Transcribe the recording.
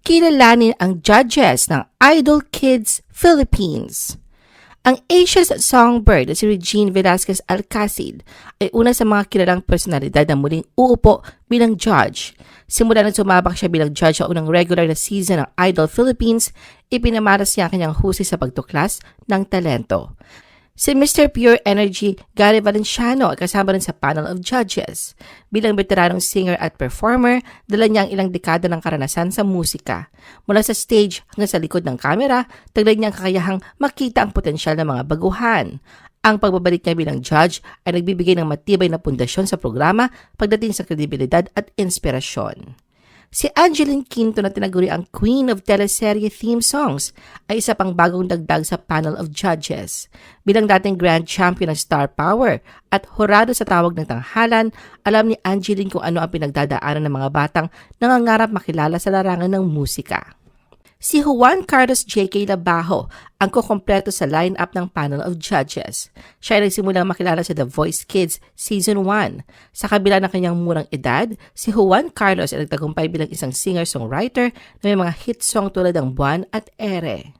kilalanin ang judges ng Idol Kids Philippines. Ang Asia's songbird na si Regine Velasquez Alcacid ay una sa mga kilalang personalidad na muling uupo bilang judge. Simula nang sumabak siya bilang judge sa unang regular na season ng Idol Philippines, ipinamaras niya ang kanyang husay sa pagtuklas ng talento. Si Mr. Pure Energy Gary Valenciano ay kasama rin sa panel of judges. Bilang veteranong singer at performer, dala niya ang ilang dekada ng karanasan sa musika. Mula sa stage hanggang sa likod ng kamera, taglay niya ang kakayahang makita ang potensyal ng mga baguhan. Ang pagbabalik niya bilang judge ay nagbibigay ng matibay na pundasyon sa programa pagdating sa kredibilidad at inspirasyon. Si Angeline Quinto na tinaguri ang Queen of Teleserye theme songs ay isa pang bagong dagdag sa panel of judges. Bilang dating Grand Champion ng Star Power at hurado sa tawag ng tanghalan, alam ni Angeline kung ano ang pinagdadaanan ng mga batang nangangarap makilala sa larangan ng musika. Si Juan Carlos J.K. Labajo ang kukumpleto sa line-up ng panel of judges. Siya ay nagsimulang makilala sa The Voice Kids Season 1. Sa kabila ng kanyang murang edad, si Juan Carlos ay nagtagumpay bilang isang singer-songwriter na may mga hit song tulad ng Buwan at Ere.